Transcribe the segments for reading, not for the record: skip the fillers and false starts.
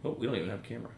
Oh, we don't even have a camera.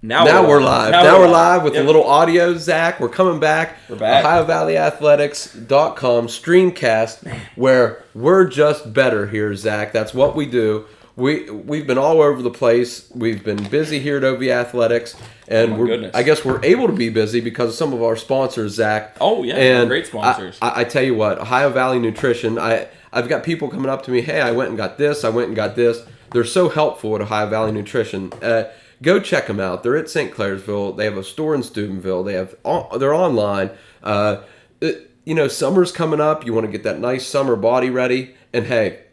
Now we're live. Now we're live with a little audio, Zach. We're coming back. We're back. OhioValleyAthletics.com STREAMcast, where we're just better here, Zach. That's what we do. We've been all over the place. We've been busy here at OV Athletics, and I guess we're able to be busy because of some of our sponsors, Zach. Oh yeah, and great sponsors. I tell you what, Ohio Valley Nutrition. I've got people coming up to me. Hey, I went and got this. I went and got this. They're so helpful at Ohio Valley Nutrition. Go check them out. They're at St. Clairsville. They have a store in Steubenville. They're online. Summer's coming up. You want to get that nice summer body ready. And hey,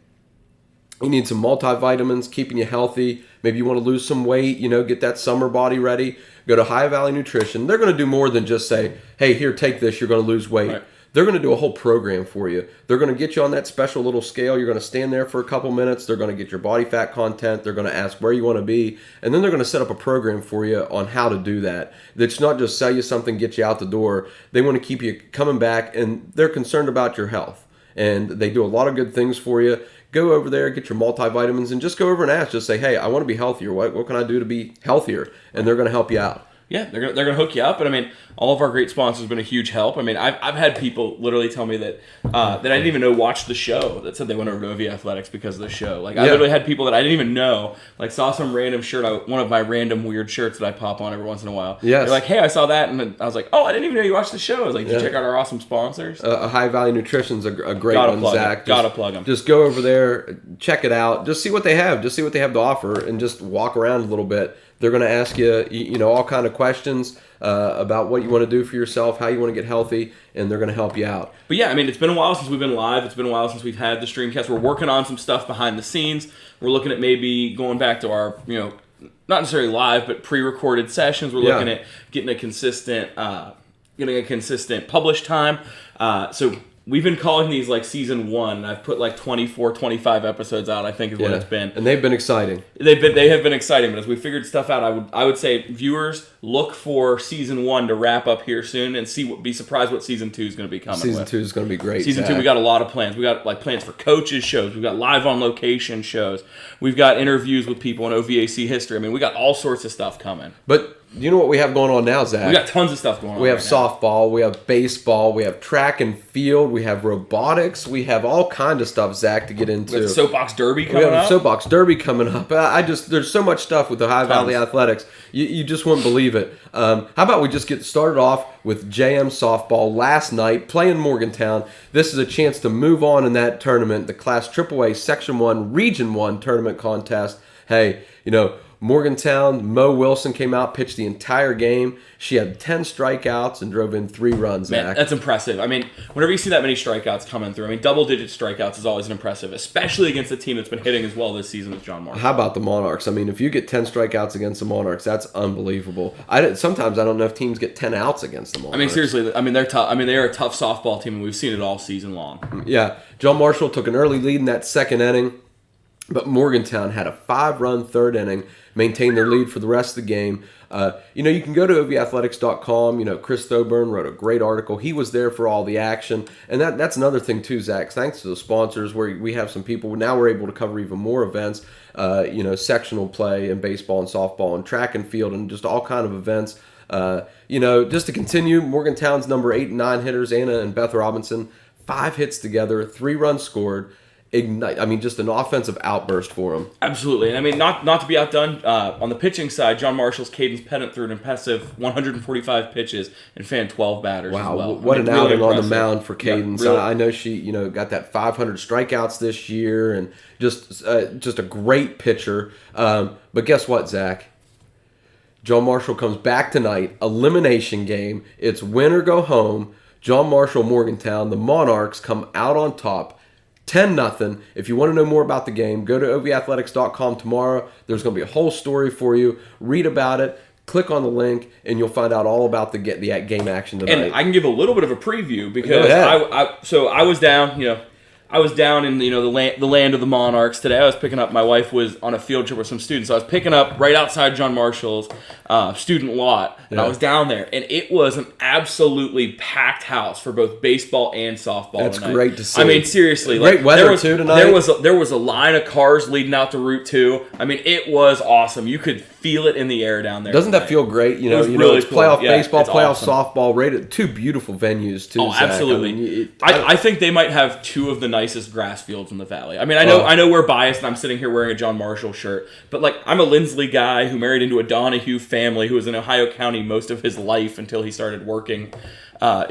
you need some multivitamins, keeping you healthy. Maybe you want to lose some weight, get that summer body ready. Go to Ohio Valley Nutrition. They're going to do more than just say, hey, here, take this. You're going to lose weight. Right. They're going to do a whole program for you. They're going to get you on that special little scale. You're going to stand there for a couple minutes. They're going to get your body fat content. They're going to ask where you want to be. And then they're going to set up a program for you on how to do that. It's not just sell you something, get you out the door. They want to keep you coming back, and they're concerned about your health. And they do a lot of good things for you. Go over there, get your multivitamins, and just go over and ask. Just say, hey, I want to be healthier. What can I do to be healthier? And they're going to help you out. Yeah, they're gonna hook you up, and I mean, all of our great sponsors have been a huge help. I mean, I've had people literally tell me that that I didn't even know watched the show that said they went over to OV Athletics because of the show. Like I literally had people that I didn't even know, like saw some random shirt, one of my random weird shirts that I pop on every once in a while. Yes. They're like, hey, I saw that, and I was like, oh, I didn't even know you watched the show. I was like, did you check out our awesome sponsors? High Value Nutrition's a great one, Zach. Gotta plug them. Just go over there, check it out, just see what they have, to offer, and just walk around a little bit. They're going to ask you, all kind of questions about what you want to do for yourself, how you want to get healthy, and they're going to help you out. But yeah, I mean, it's been a while since we've been live. It's been a while since we've had the STREAMcast. We're working on some stuff behind the scenes. We're looking at maybe going back to our, not necessarily live, but pre-recorded sessions. We're looking at getting a consistent publish time. So we've been calling these like season 1. I've put like 24, 25 episodes out, I think is what it's been. And they've been exciting. They have been exciting, but as we figured stuff out, I would say viewers, look for season 1 to wrap up here soon, and be surprised what season 2 is going to be coming. Season 2 is going to be great. Season Zach. 2, we got a lot of plans. We got like plans for coaches shows. We've got live on location shows. We've got interviews with people in OVAC history. I mean, we got all sorts of stuff coming. But you know what we have going on now, Zach? We got tons of stuff going on. We have softball, we have baseball, we have track and field, we have robotics, we have all kind of stuff, Zach, to get into. We have soapbox derby coming up. We have soapbox derby coming up. There's so much stuff with the High Valley Athletics. You just wouldn't believe it. How about we just get started off with JM softball last night, playing Morgantown. This is a chance to move on in that tournament, the Class AAA Section 1 Region 1 tournament contest. Hey, Morgantown, Mo Wilson came out, pitched the entire game. She had 10 strikeouts and drove in 3 runs, Man, Zach. that's impressive. I mean, whenever you see that many strikeouts coming through, double-digit strikeouts is always impressive, especially against a team that's been hitting as well this season as John Marshall. How about the Monarchs? I mean, if you get 10 strikeouts against the Monarchs, that's unbelievable. Sometimes I don't know if teams get 10 outs against the Monarchs. I mean, seriously, they're tough. I mean, they are a tough softball team, and we've seen it all season long. Yeah. John Marshall took an early lead in that second inning, but Morgantown had a 5-run third inning, maintained their lead for the rest of the game. You can go to ovathletics.com. Chris Thoburn wrote a great article. He was there for all the action. And that's another thing too, Zach. Thanks to the sponsors where we have some people. Now we're able to cover even more events, sectional play and baseball and softball and track and field and just all kind of events. Just to continue, Morgantown's number 8 and 9 hitters, Anna and Beth Robinson, 5 hits together, 3 runs scored. Ignite. I mean, just an offensive outburst for him. Absolutely. And I mean, not to be outdone, on the pitching side, John Marshall's Cadence Pennant threw an impressive 145 pitches and fanned 12 batters as well. What an outing on the mound for Cadence. Yeah, really. I know she, got that 500 strikeouts this year and just a great pitcher. But guess what, Zach? John Marshall comes back tonight, elimination game. It's win or go home. John Marshall, Morgantown, the Monarchs come out on top. 10-0. If you want to know more about the game, go to ovathletics.com tomorrow. There's going to be a whole story for you. Read about it. Click on the link, and you'll find out all about the game action tonight. And I can give a little bit of a preview because I was down, I was down in the land of the Monarchs today. I was picking up. My wife was on a field trip with some students. So I was picking up right outside John Marshall's student lot, and I was down there, and it was an absolutely packed house for both baseball and softball. That's tonight. great to see. I mean, seriously, great weather too tonight. There was a line of cars leading out to Route 2. I mean, it was awesome. You could feel it in the air down there. Doesn't tonight. that feel great? It was really it's cool. playoff Yeah, baseball, it's playoff awesome. softball, rated 2 beautiful venues too. Oh, Zach. absolutely. I think they might have 2 of the nicest grass fields in the valley. I mean, I know we're biased, and I'm sitting here wearing a John Marshall shirt, but I'm a Lindsley guy who married into a Donahue family who was in Ohio County most of his life until he started working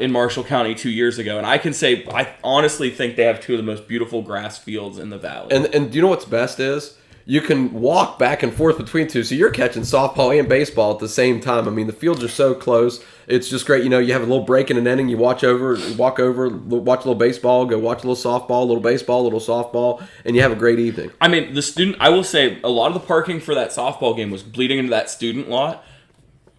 in Marshall County 2 years ago, and I can say I honestly think they have 2 of the most beautiful grass fields in the valley. And do you know what's best is? You can walk back and forth between 2, so you're catching softball and baseball at the same time. I mean, the fields are so close. It's just great. You have a little break in an inning. You walk over, watch a little baseball, go watch a little softball, a little baseball, a little softball, and you have a great evening. I mean, I will say, a lot of the parking for that softball game was bleeding into that student lot.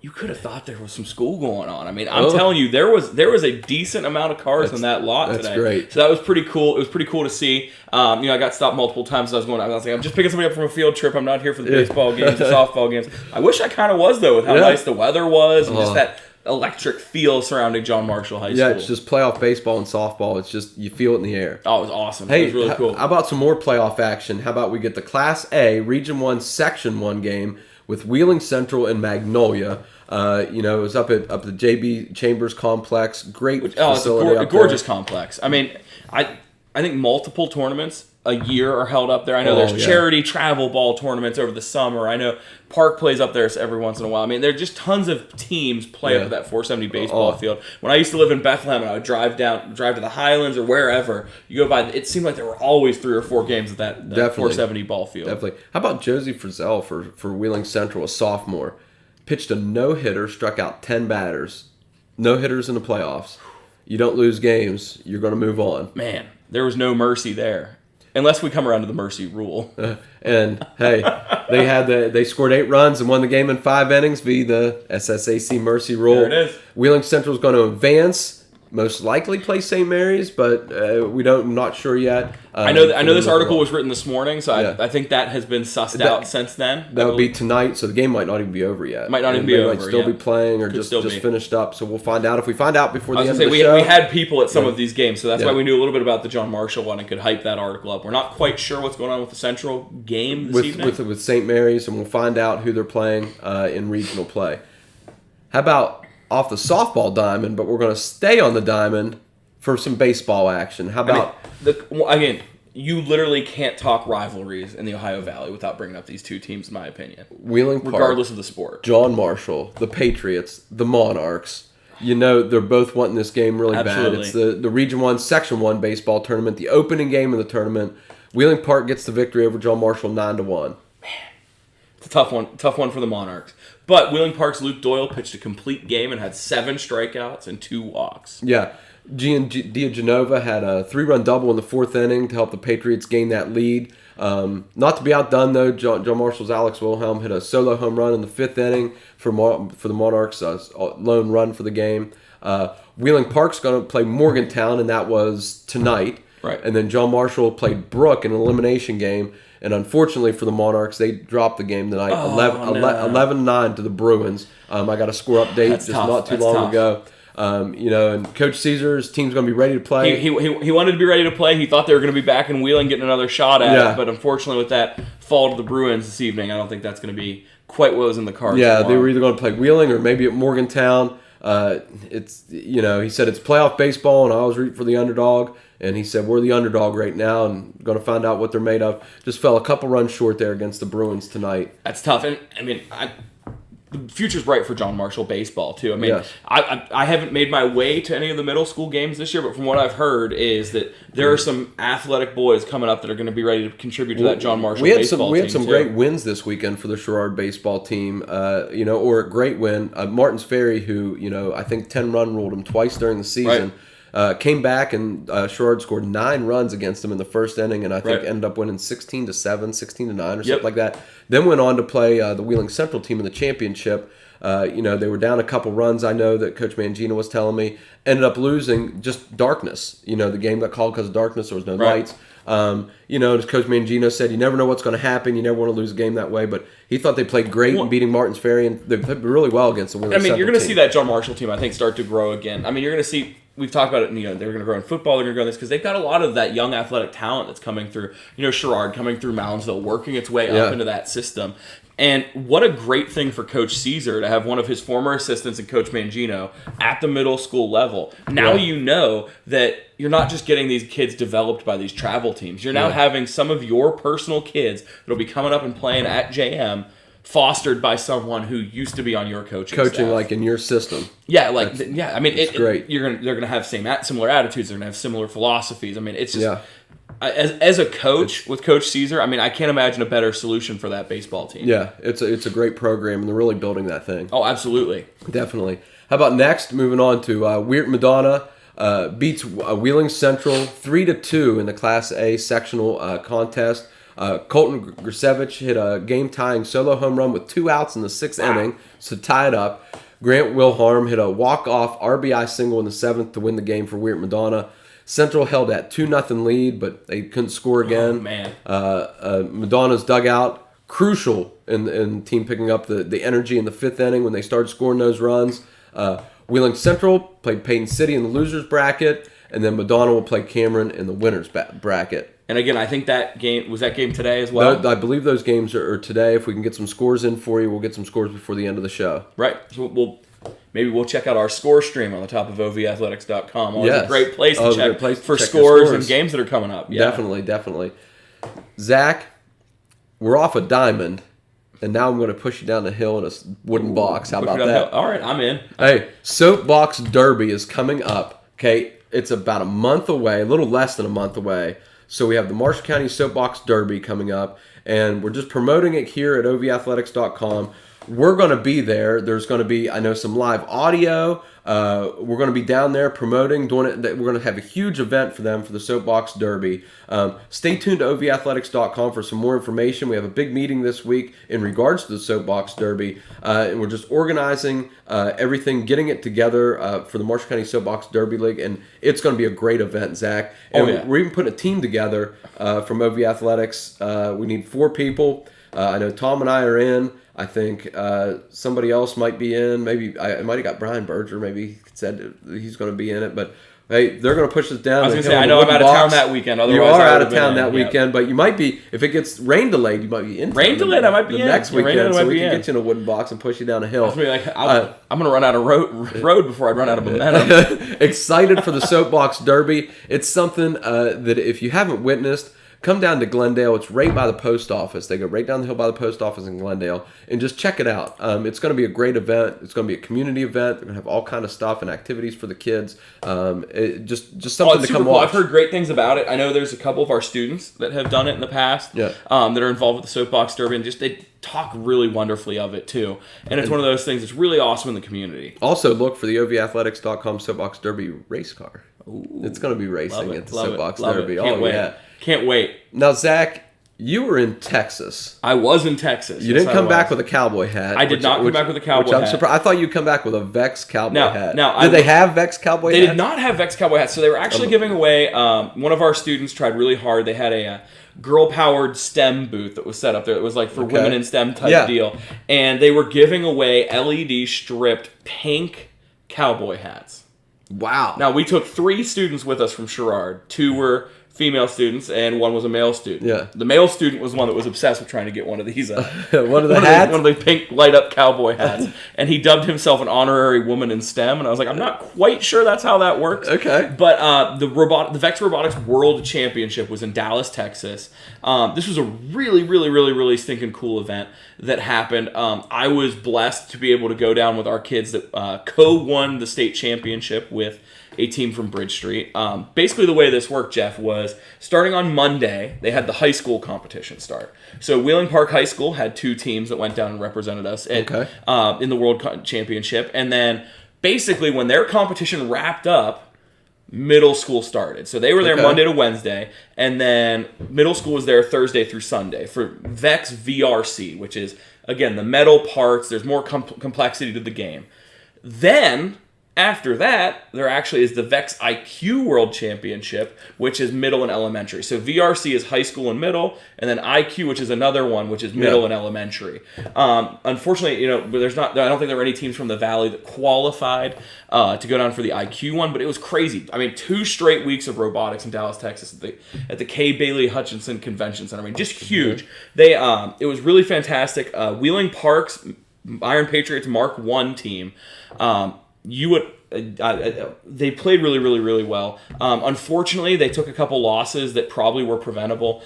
You could have thought there was some school going on. I mean, I'm telling you, there was a decent amount of cars in that lot today. That's great. So that was pretty cool. It was pretty cool to see. I got stopped multiple times as I was going. I was like, I'm just picking somebody up from a field trip. I'm not here for the baseball games, the softball games. I wish I kind of was though, with how nice the weather was and just that electric feel surrounding John Marshall High School. Yeah, it's just playoff baseball and softball. It's just you feel it in the air. Oh, it was awesome. Hey, it was really cool. How about some more playoff action? How about we get the Class A Region 1 Section 1 game with Wheeling Central and Magnolia. It was up at the JB Chambers Complex. Great facility. It's a gorgeous complex. I mean, I think multiple tournaments a year are held up there. I know there's charity travel ball tournaments over the summer. I know Park plays up there every once in a while. I mean, there are just tons of teams play up at that 470 baseball field. When I used to live in Bethlehem and I would drive to the Highlands or wherever, you go by, it seemed like there were always 3 or 4 games at that 470 ball field. Definitely. How about Josie Frizzell for Wheeling Central, a sophomore? Pitched a no-hitter, struck out 10 batters. No hitters in the playoffs. You don't lose games, you're going to move on. Man, there was no mercy there. Unless we come around to the mercy rule. And, hey, they scored 8 runs and won the game in 5 innings via the SSAC mercy rule. There it is. Wheeling Central is going to advance most likely play St. Mary's, but I'm not sure yet. I know this article was written this morning, so I think that has been sussed out since then. That would be tonight, so the game might not even be over yet. Might not even be over. Might still be playing or just finished up. So we'll find out. If we find out before the end of the show, we had people at some of these games, so that's why we knew a little bit about the John Marshall one and could hype that article up. We're not quite sure what's going on with the Central game this evening with St. Mary's, and we'll find out who they're playing in regional play. How about off the softball diamond? But we're going to stay on the diamond for some baseball action. How about again? You literally can't talk rivalries in the Ohio Valley without bringing up these two teams, in my opinion. Wheeling Park, regardless of the sport. John Marshall, the Patriots, the Monarchs. You know they're both wanting this game really bad. It's the Region 1, Section 1 baseball tournament, the opening game of the tournament. Wheeling Park gets the victory over John Marshall 9-1. Man, it's a tough one for the Monarchs. But Wheeling Park's Luke Doyle pitched a complete game and had 7 strikeouts and 2 walks. Yeah. Diagenova had a 3-run double in the 4th inning to help the Patriots gain that lead. Not to be outdone, though, John Marshall's Alex Wilhelm hit a solo home run in the 5th inning for the Monarchs, a lone run for the game. Wheeling Park's going to play Morgantown, and that was tonight. Right. And then John Marshall played Brook in an elimination game. And unfortunately for the Monarchs, they dropped the game tonight, 11-9 to the Bruins. I got a score update not too long ago. And Coach Caesar's team's going to be ready to play. He wanted to be ready to play. He thought they were going to be back in Wheeling getting another shot at it. But unfortunately with that fall to the Bruins this evening, I don't think that's going to be quite what was in the cards. Yeah, they were either going to play Wheeling or maybe at Morgantown. He said it's playoff baseball and I always root for the underdog. And he said, we're the underdog right now and going to find out what they're made of. Just fell a couple runs short there against the Bruins tonight. That's tough. And, the future's bright for John Marshall baseball, too. Yes. I haven't made my way to any of the middle school games this year, but from what I've heard is that there are some athletic boys coming up that are going to be ready to contribute to that John Marshall baseball team. We had some great wins this weekend for the Sherrard baseball team, or a great win. Martins Ferry, who, I think 10-run ruled him twice during the season. Right. Came back and Sherrard scored 9 runs against him in the 1st inning, and I think ended up winning 16-7, 16-9, or something like that. Then went on to play the Wheeling Central team in the championship. They were down a couple runs. I know that Coach Mangino was telling me. Ended up losing just darkness. The game got called because of darkness. There was no lights. As Coach Mangino said, you never know what's going to happen. You never want to lose a game that way. But he thought they played great in beating Martins Ferry, and they played really well against the Wheeling Central you're going to team. see that John Marshall team, I think, start to grow again. You're going to see. We've talked about it, they're going to grow in football, they're going to grow in this, because they've got a lot of that young athletic talent that's coming through, Sherrard coming through Moundsville, working its way up into that system. And what a great thing for Coach Caesar to have one of his former assistants and Coach Mangino at the middle school level. Now you know that you're not just getting these kids developed by these travel teams. You're now having some of your personal kids that'll be coming up and playing at JM, fostered by someone who used to be on your coaching staff. Like in your system. Yeah, it's great. They're gonna have similar attitudes. They're gonna have similar philosophies. It's just as a coach with Coach Caesar. I can't imagine a better solution for that baseball team. Yeah, it's a great program, and they're really building that thing. Oh, absolutely, definitely. How about next? Moving on to Weird Madonna beats Wheeling Central 3-2 in the Class A sectional contest. Colton Grisevich hit a game-tying solo home run with 2 outs in the 6th inning to tie it up. Grant Wilharm hit a walk-off RBI single in the 7th to win the game for Weird Madonna. Central held that 2-0 lead, but they couldn't score again. Oh, man. Madonna's dugout, crucial in team picking up the energy in the 5th inning when they started scoring those runs. Wheeling Central played Payton City in the losers bracket, and then Madonna will play Cameron in the winners bracket. And again, I think that game today as well. I believe those games are today. If we can get some scores in for you, we'll get some scores before the end of the show. Right. So we'll check out our score stream on the top of ovathletics.com. Always a great place to check for scores and games that are coming up. Yeah. Definitely. Zach, we're off a diamond, and now I'm going to push you down the hill in a wooden box. How about that? All right, I'm in. Hey, Soapbox Derby is coming up. Okay, it's about a month away, a little less than a month away. So we have the Marshall County Soapbox Derby coming up, and we're just promoting it here at ovathletics.com. we're going to be there. There's going to be, I know, some live audio. We're going to be down there promoting, doing it. We're going to have a huge event for them for the Soapbox Derby. Stay tuned to ovathletics.com for some more information. We have a big meeting this week in regards to the Soapbox Derby, and we're just organizing everything, getting it together for the Marshall County Soapbox Derby League, and it's going to be a great event, Zach. And we're even putting a team together from OV Athletics. We need 4 people. I know Tom and I are in. I think somebody else might be in. Maybe I might have got Brian Berger. Maybe he said he's going to to be in it. But hey, they're going to push us down. I was going to say, I know I'm out of town that weekend. Otherwise, you are out of town that weekend, but you might be, if it gets rain delayed, you might be in. Rain delayed, I might be in next weekend, so we can get you in a wooden box and push you down a hill. I'm going to run out of road before I run out of momentum. Excited for the Soapbox Derby. It's something that if you haven't witnessed, come down to Glendale. It's right by the post office. They go right down the hill by the post office in Glendale, and just check it out. It's going to be a great event. It's going to be a community event. They're going to have all kind of stuff and activities for the kids. Just something to come watch. I've heard great things about it. I know there's a couple of our students that have done it in the past. That are involved with the Soapbox Derby, and just they talk really wonderfully of it too. And it's one of those things that's really awesome in the community. Also, look for the ovathletics.com Soapbox Derby race car. Ooh, it's going to be racing at the Soapbox Derby. Can't wait. Yeah. Can't wait. Now, Zach, you were in Texas. I was in Texas. You didn't come back with a cowboy hat. I did not come back with a cowboy hat. I'm surprised. I thought you'd come back with a Vex cowboy hat. Now, did they have Vex cowboy hats? They did not have Vex cowboy hats. So they were actually giving away, one of our students tried really hard. They had a girl-powered STEM booth that was set up there. It was like for women in STEM type deal. And they were giving away LED-stripped pink cowboy hats. Wow. Now, we took 3 students with us from Sherrard. 2 were female students, and 1 was a male student. Yeah. The male student was one that was obsessed with trying to get one of these. One of the hats? One of the pink light-up cowboy hats. And he dubbed himself an honorary woman in STEM, and I was like, I'm not quite sure that's how that works. Okay. But the Vex Robotics World Championship was in Dallas, Texas. This was a really, really, really, really stinking cool event that happened. I was blessed to be able to go down with our kids that co-won the state championship with a team from Bridge Street. Basically, the way this worked, Jeff, was starting on Monday, they had the high school competition start. So Wheeling Park High School had 2 teams that went down and represented us in the World Championship. And then basically when their competition wrapped up, middle school started. So they were there Monday to Wednesday, and then middle school was there Thursday through Sunday for Vex VRC, which is, again, the metal parts. There's more complexity to the game. Then after that, there actually is the Vex IQ World Championship, which is middle and elementary. So VRC is high school and middle, and then IQ, which is another one, which is middle and elementary. Unfortunately, I don't think there were any teams from the Valley that qualified to go down for the IQ one, but it was crazy. I mean, 2 straight weeks of robotics in Dallas, Texas, at the K. Bailey Hutchinson Convention Center. I mean, just huge. It was really fantastic. Wheeling Park's Iron Patriots Mark I team. They played really, really, really well. Unfortunately, they took a couple losses that probably were preventable.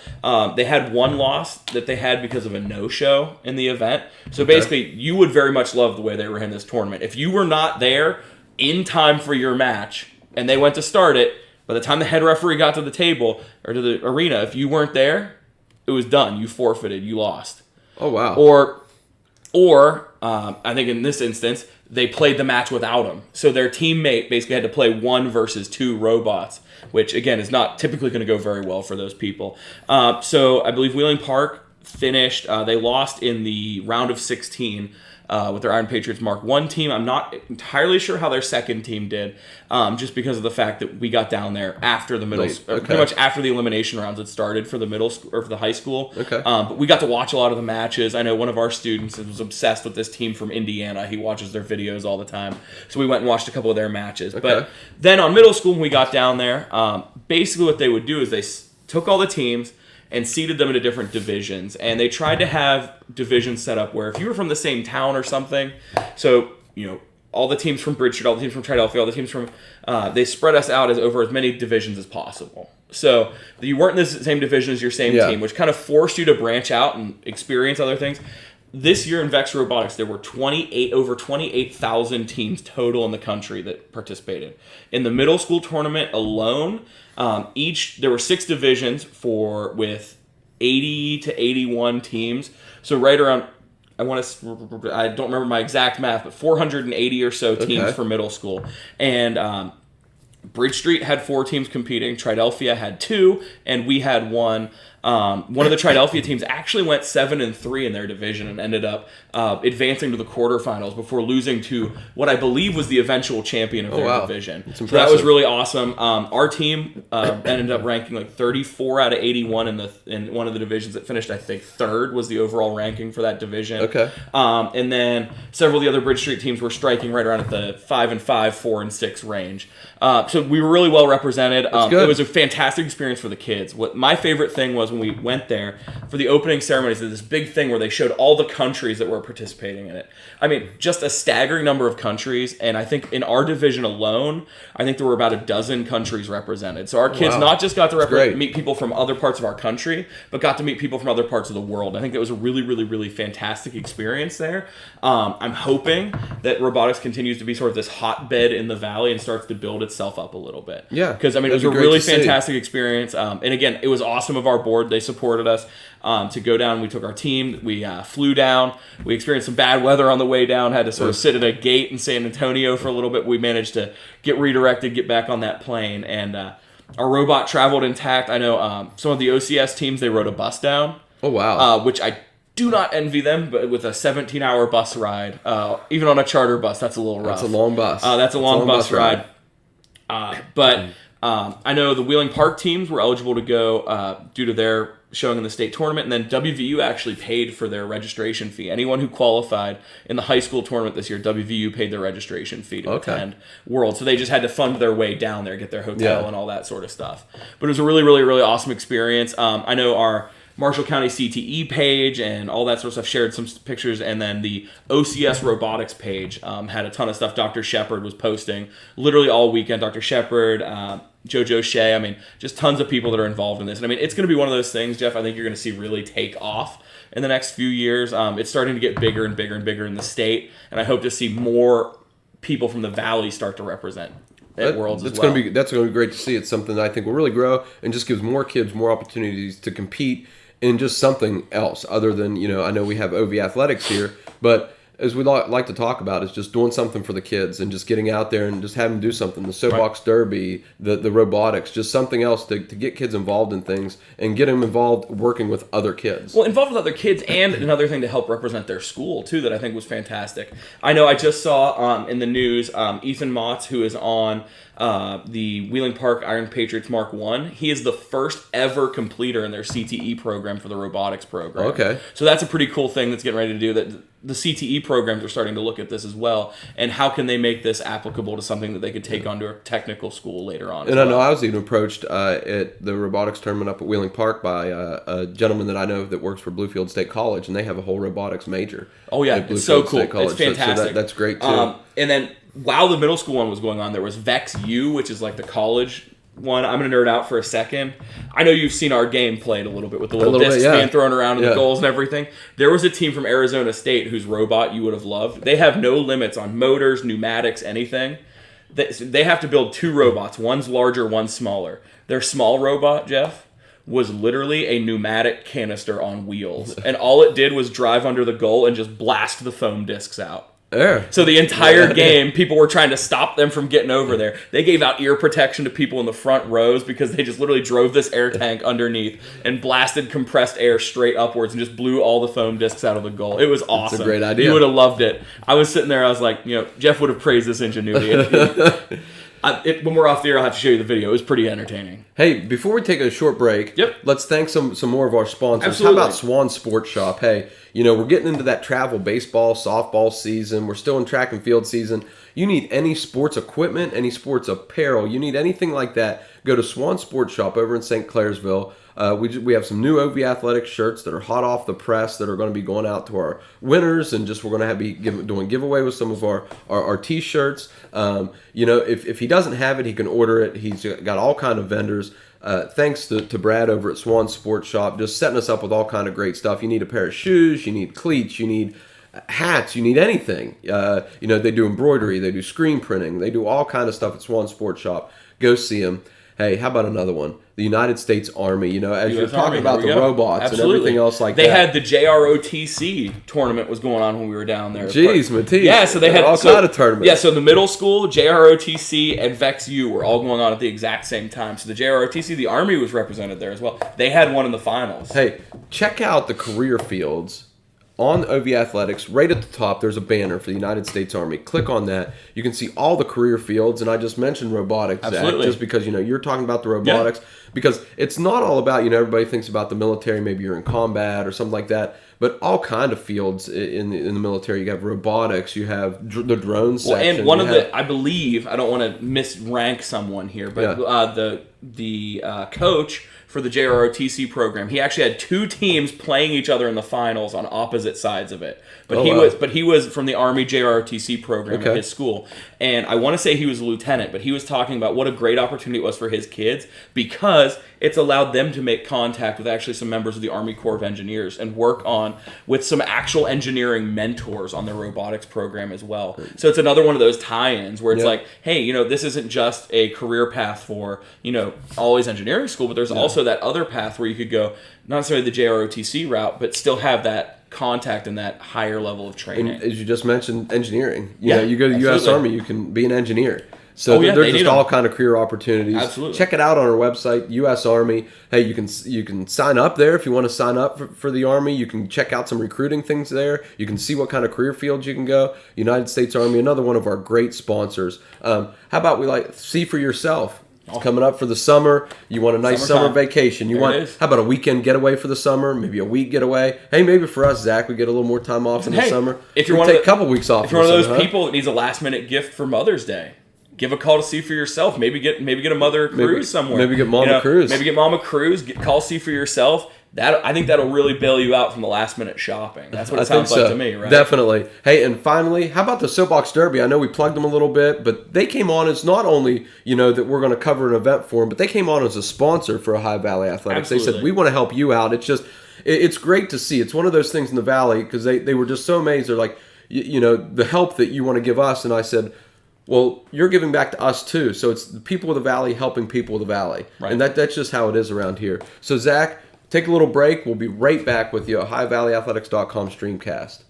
They had 1 loss that they had because of a no-show in the event. So basically, you would very much love the way they were in this tournament. If you were not there in time for your match and they went to start it, by the time the head referee got to the table or to the arena, if you weren't there, it was done. You forfeited. You lost. Oh, wow. Or I think in this instance, they played the match without him. So their teammate basically had to play 1 versus 2 robots, which, again, is not typically going to go very well for those people. So I believe Wheeling Park finished. They lost in the round of 16 with their Iron Patriots Mark I team. I'm not entirely sure how their second team did, just because of the fact that we got down there after the pretty much after the elimination rounds had started for the middle school or for the high school. But we got to watch a lot of the matches. I know one of our students was obsessed with this team from Indiana. He watches their videos all the time, so we went and watched a couple of their matches. But then on middle school, when we got down there, basically what they would do is they took all the teams and seeded them into different divisions. And they tried to have divisions set up where if you were from the same town or something, so, all the teams from Bridge Street, all the teams from Triadelphia, all the teams from, they spread us out over as many divisions as possible. So you weren't in the same division as your same team, which kind of forced you to branch out and experience other things. This year in Vex Robotics, there were over 28,000 teams total in the country that participated. In the middle school tournament alone, there were 6 divisions with 80 to 81 teams. So right around I don't remember my exact math, but 480 or so teams for middle school. And Bridge Street had 4 teams competing. Triadelphia had 2, and we had 1. One of the Triadelphia teams actually went 7-3 in their division and ended up advancing to the quarterfinals before losing to what I believe was the eventual champion of their division. So that was really awesome. Our team ended up ranking like 34 out of 81 in one of the divisions. It finished, I think, 3rd was the overall ranking for that division. Okay. And then several of the other Bridge Street teams were striking right around at the 5-5, 4-6 range. So we were really well represented. It was a fantastic experience for the kids. What my favorite thing was when we went there for the opening ceremonies, there's this big thing where they showed all the countries that were participating in it. I mean, just a staggering number of countries, and I think in our division alone, I think there were about a dozen countries represented. So our kids not just got to meet people from other parts of our country, but got to meet people from other parts of the world. I think that was a really, really, really fantastic experience there. I'm hoping that robotics continues to be sort of this hotbed in the valley and starts to build itself up a little bit. Yeah. Because, I mean, it was a really fantastic experience. And again, it was awesome of our board. They supported us to go down. We took our team. We flew down. We experienced some bad weather on the way down. Had to sort of sit at a gate in San Antonio for a little bit. We managed to get redirected, get back on that plane, and our robot traveled intact. I know some of the OCS teams, they rode a bus down. Oh, wow. Which I do not envy them, but with a 17-hour bus ride, even on a charter bus, that's a little rough. That's a long bus. That's a long bus ride. But I know the Wheeling Park teams were eligible to go due to their showing in the state tournament, and then WVU actually paid for their registration fee. Anyone who qualified in the high school tournament this year, WVU paid their registration fee to attend World. So they just had to fund their way down there, get their hotel and all that sort of stuff. But it was a really, really, really awesome experience. I know our Marshall County CTE page and all that sort of stuff shared some pictures, and then the OCS robotics page had a ton of stuff. Dr. Shepard was posting literally all weekend. Dr. Shepard, JoJo Shea, I mean, just tons of people that are involved in this. And I mean, it's going to be one of those things, Jeff, I think you're going to see really take off in the next few years. It's starting to get bigger and bigger and bigger in the state, and I hope to see more people from the Valley start to represent at Worlds as well. That's going to be great to see. It's something that I think will really grow and just gives more kids more opportunities to compete in just something else other than, I know we have OV athletics here, but as we like to talk about, is just doing something for the kids and just getting out there and just having them do something. The soapbox derby, the robotics, just something else to get kids involved in things and get them involved working with other kids. Well, involved with other kids, and another thing to help represent their school, too, that I think was fantastic. I know I just saw in the news Ethan Motz, who is on the Wheeling Park Iron Patriots Mark I. He is the first ever completer in their CTE program for the robotics program. Okay. So that's a pretty cool thing that's getting ready to do. That the CTE programs are starting to look at this as well, and how can they make this applicable to something that they could take onto a technical school later on. And I know I was even approached at the robotics tournament up at Wheeling Park by a gentleman that I know that works for Bluefield State College, and they have a whole robotics major. Oh yeah, it's so cool. It's fantastic. So that's great too. And then while the middle school one was going on, there was Vex U, which is like the college one. I'm going to nerd out for a second. I know you've seen our game played a little bit with the little discs being thrown around and the goals and everything. There was a team from Arizona State whose robot you would have loved. They have no limits on motors, pneumatics, anything. They have to build 2 robots. One's larger, one's smaller. Their small robot, Jeff, was literally a pneumatic canister on wheels. And all it did was drive under the goal and just blast the foam discs out. Yeah. So the entire game, people were trying to stop them from getting over there. They gave out ear protection to people in the front rows because they just literally drove this air tank underneath and blasted compressed air straight upwards and just blew all the foam discs out of the goal. It was awesome. That's a great idea. You would have loved it. I was sitting there, I was like, Jeff would have praised this ingenuity. When we're off the air, I'll have to show you the video. It was pretty entertaining. Hey, before we take a short break, let's thank some more of our sponsors. Absolutely. How about Swan Sports Shop? Hey, we're getting into that travel baseball, softball season. We're still in track and field season. You need any sports equipment, any sports apparel, you need anything like that, go to Swan Sports Shop over in St. Clairsville. We have some new OV Athletics shirts that are hot off the press that are going to be going out to our winners, and just we're going to be doing giveaway with some of our T-shirts. If he doesn't have it, he can order it. He's got all kind of vendors. Thanks to Brad over at Swan Sports Shop, just setting us up with all kind of great stuff. You need a pair of shoes, you need cleats, you need hats, you need anything. They do embroidery, they do screen printing, they do all kind of stuff at Swan Sports Shop. Go see them. Hey, how about another one? The United States Army. You know, as you're US talking Army, about the there we go. robots Absolutely. and everything else like they that. had the JROTC tournament was going on when we were down there. Jeez, Matisse. Yeah, so they had all kind of tournaments. Yeah, so the middle school, JROTC, and VEX-U were all going on at the exact same time. So the JROTC, the Army was represented there as well. They had one in the finals. Hey, check out the career fields on OV Athletics. Right at the top, there's a banner for the United States Army. Click on that. You can see all the career fields, and I just mentioned robotics, Zach, just because, you know, you're talking about the robotics. Yeah. Because it's not all about, you know, everybody thinks about the military, maybe you're in combat or something like that, but all kind of fields in the military. You have robotics, you have the drone section. And one of the, I believe, I don't want to misrank someone here, but the coach for the JROTC program, he actually had two teams playing each other in the finals on opposite sides of it. But he was from the Army JROTC program at his school. And I want to say he was a lieutenant, but he was talking about what a great opportunity it was for his kids because it's allowed them to make contact with actually some members of the Army Corps of Engineers and work on with some actual engineering mentors on their robotics program as well. So it's another one of those tie-ins where it's like, hey, you know, this isn't just a career path for, you know, always engineering school, but there's also that other path where you could go, not necessarily the JROTC route, but still have that contact and that higher level of training. And as you just mentioned, engineering. You know, you go to the U.S. Army, you can be an engineer. So they're just all kind of career opportunities. Absolutely. Check it out on our website, U.S. Army. Hey, you can sign up there if you want to sign up for the Army. You can check out some recruiting things there. You can see what kind of career fields you can go. United States Army, another one of our great sponsors. How about we see for yourself? It's coming up for the summer. You want a nice summer vacation. How about a weekend getaway for the summer? Maybe a week getaway. Hey, maybe for us, Zach, we get a little more time off in the summer. If you're take a couple weeks off. If you're one of those people that needs a last minute gift for Mother's Day, give a call to see for yourself. Maybe get a mother cruise somewhere. Maybe get mama cruise. Maybe get mama cruise. Call see for yourself. I think that'll really bail you out from the last minute shopping. That's what it sounds like to me, right? Definitely. Hey, and finally, how about the Soapbox Derby? I know we plugged them a little bit, but they came on as not only, you know, that we're going to cover an event for them, but they came on as a sponsor for Ohio Valley Athletics. Absolutely. They said, we want to help you out. It's just, it's great to see. It's one of those things in the Valley because they were just so amazed. They're like, you know, the help that you want to give us. And I said, well, you're giving back to us too. So it's the people of the Valley helping people of the Valley. Right. And that's just how it is around here. So Zach, take a little break. We'll be right back with you. OhioValleyAthletics.com STREAMcast.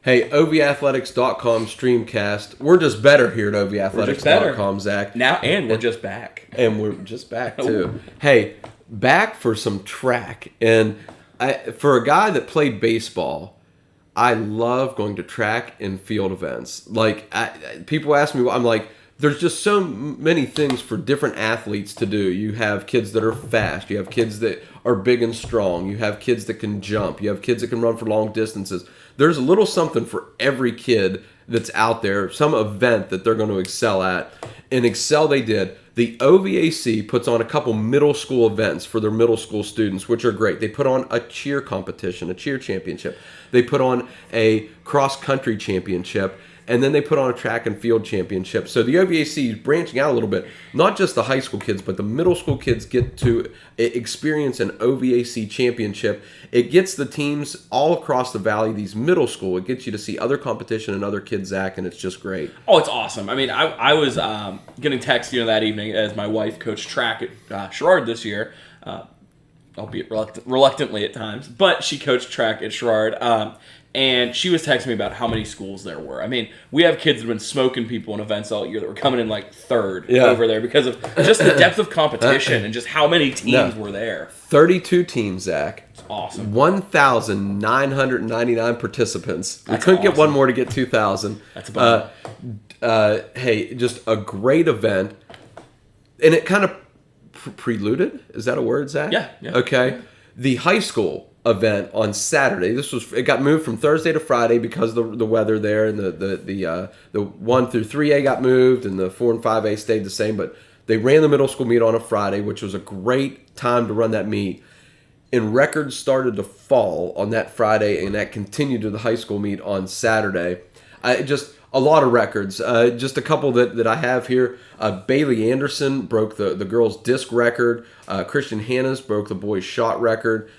Hey, OVAthletics.com STREAMcast. We're just better here at OVAthletics.com, Zach. Now, and we're just back. And we're just back, too. Hey, back for some track. And for a guy that played baseball, I love going to track and field events. Like, people ask me, I'm like, there's just so many things for different athletes to do. You have kids that are fast. You have kids that are big and strong. You have kids that can jump. You have kids that can run for long distances. There's a little something for every kid that's out there, some event that they're going to excel at. And excel they did. The OVAC puts on a couple middle school events for their middle school students, which are great. They put on a cheer competition, a cheer championship. They put on a cross-country championship. And then they put on a track and field championship. So the OVAC is branching out a little bit. Not just the high school kids, but the middle school kids get to experience an OVAC championship. It gets the teams all across the valley, these middle school. It gets you to see other competition and other kids, Zach, and it's just great. Oh, it's awesome. I mean, I was getting text that evening as my wife coached track at Sherrard this year, albeit reluctantly at times, but she coached track at Sherrard. And she was texting me about how many schools there were. I mean, we have kids that have been smoking people in events all year that were coming in like third over there because of just the depth of competition and just how many teams were there. 32 teams, Zach. It's awesome. 1,999 participants. We couldn't get one more to get 2,000. That's a bummer. Hey, just a great event. And it kind of preluded? Is that a word, Zach? Yeah. Okay. The high school event on Saturday. It got moved from Thursday to Friday because of the weather there, and the 1 through 3A got moved, and the 4 and 5A stayed the same. But they ran the middle school meet on a Friday, which was a great time to run that meet. And records started to fall on that Friday, and that continued to the high school meet on Saturday. Just a lot of records. Just a couple that I have here. Bailey Anderson broke the girls' disc record. Christian Hannes broke the boys' shot record.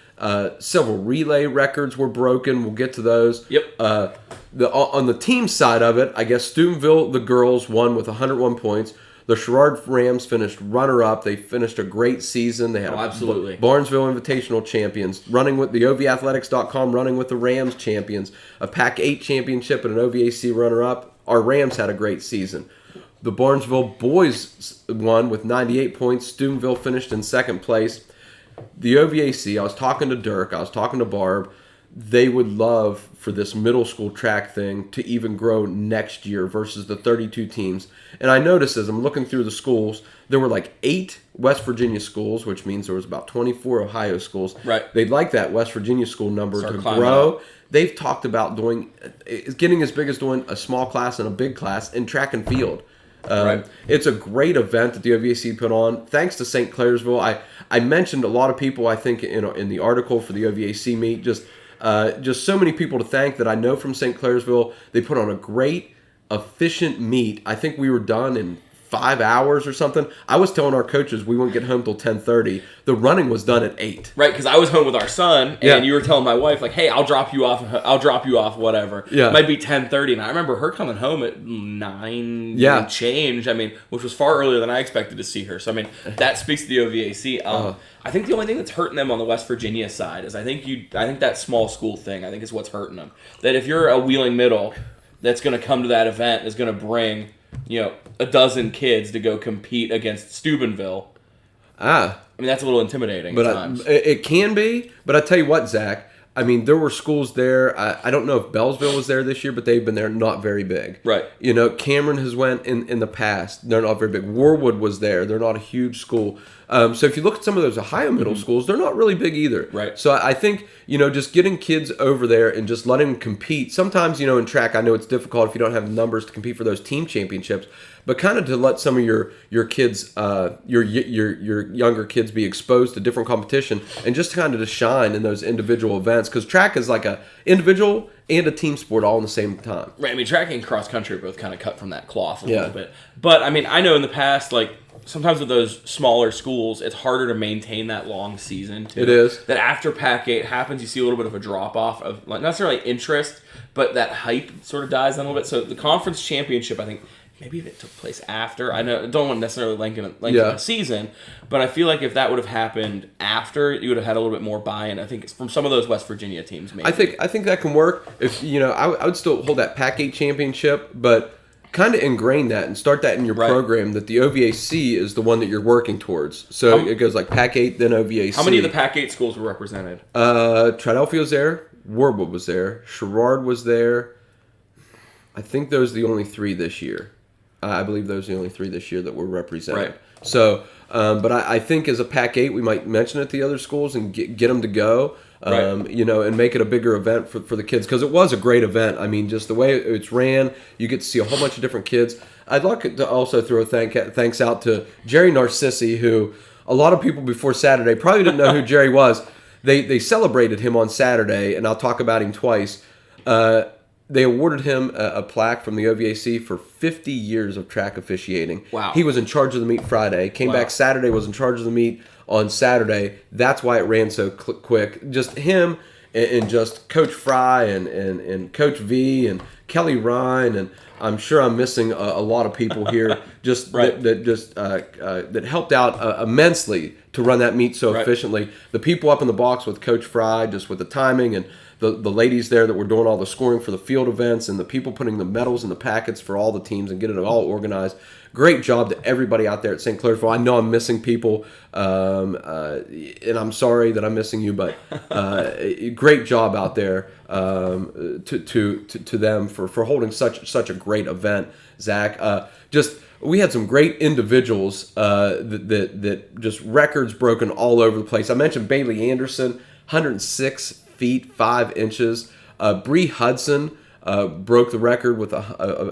Several relay records were broken. We'll get to those. Yep. On the team side of it, I guess Steubenville, the girls, won with 101 points. The Sherrard Rams finished runner-up. They finished a great season. They had absolutely. Barnesville Invitational champions, running with the OVAthletics.com, running with the Rams champions, a Pac-8 championship and an OVAC runner-up. Our Rams had a great season. The Barnesville boys won with 98 points. Steubenville finished in second place. The OVAC, I was talking to Dirk, I was talking to Barb, they would love for this middle school track thing to even grow next year versus the 32 teams. And I noticed as I'm looking through the schools, there were like 8 West Virginia schools, which means there was about 24 Ohio schools. Right. They'd like that West Virginia school number to grow. They've talked about getting as big as doing a small class and a big class in track and field. Right. It's a great event that the OVAC put on. Thanks to St. Clairsville. I mentioned a lot of people, I think, in the article for the OVAC meet. Just so many people to thank that I know from St. Clairsville. They put on a great, efficient meet. I think we were done in 5 hours or something. I was telling our coaches we wouldn't get home till 10:30. The running was done at 8. Right, because I was home with our son, and you were telling my wife, like, hey, I'll drop you off, whatever. Yeah. It might be 10:30, and I remember her coming home at 9 and change, which was far earlier than I expected to see her. So, that speaks to the OVAC. I think the only thing that's hurting them on the West Virginia side is I think that small school thing, I think, is what's hurting them. That if you're a Wheeling Middle that's going to come to that event, is going to bring a dozen kids to go compete against Steubenville. That's a little intimidating at times. It can be, but I tell you what, Zach, there were schools there. I don't know if Bellsville was there this year, but they've been there, not very big. Right. Cameron has went in the past. They're not very big. Warwood was there. They're not a huge school. So if you look at some of those Ohio middle schools, they're not really big either. Right. So I think, just getting kids over there and just letting them compete. Sometimes, in track, I know it's difficult if you don't have numbers to compete for those team championships, but kind of to let some of your kids, your younger kids be exposed to different competition and just kind of to shine in those individual events. Because track is like a individual and a team sport all in the same time. Right. Track and cross country are both kind of cut from that cloth a little bit. But, I know in the past, sometimes with those smaller schools, it's harder to maintain that long season, too. It is. That after Pac-8 happens, you see a little bit of a drop-off of, not necessarily interest, but that hype sort of dies down a little bit. So the conference championship, I think, maybe if it took place after. I don't want to necessarily lengthen a season, but I feel like if that would have happened after, you would have had a little bit more buy-in. I think it's from some of those West Virginia teams. Maybe I think that can work. If I would still hold that Pac-8 championship, but kind of ingrain that and start that in your program that the OVAC is the one that you're working towards. So it goes like Pac-8, then OVAC. How many of the Pac-8 schools were represented? Triadelphia was there. Warwood was there. Sherrard was there. I think those are the only 3 this year. I believe those are the only 3 this year that were represented. Right. So, but I think as a Pac-8, we might mention it to the other schools and get them to go, and make it a bigger event for the kids. Because it was a great event. I mean, just the way it's ran, you get to see a whole bunch of different kids. I'd like to also throw thanks out to Jerry Narcissi, who a lot of people before Saturday probably didn't know who Jerry was. They celebrated him on Saturday, and I'll talk about him twice. They awarded him a plaque from the OVAC for 50 years of track officiating. Wow. He was in charge of the meet Friday, came back Saturday, was in charge of the meet on Saturday. That's why it ran so quick. Just him and just Coach Fry and Coach V and Kelly Ryan, and I'm sure I'm missing a lot of people here just that helped out immensely to run that meet so efficiently. The people up in the box with Coach Fry, just with the timing, and the ladies there that were doing all the scoring for the field events, and the people putting the medals in the packets for all the teams and getting it all organized. Great job to everybody out there at St. Clairsville. I know I'm missing people, and I'm sorry that I'm missing you, but great job out there to them for holding such a great event, Zach. We had some great individuals that just records broken all over the place. I mentioned Bailey Anderson, 106 feet 5 inches. Bree Hudson broke the record with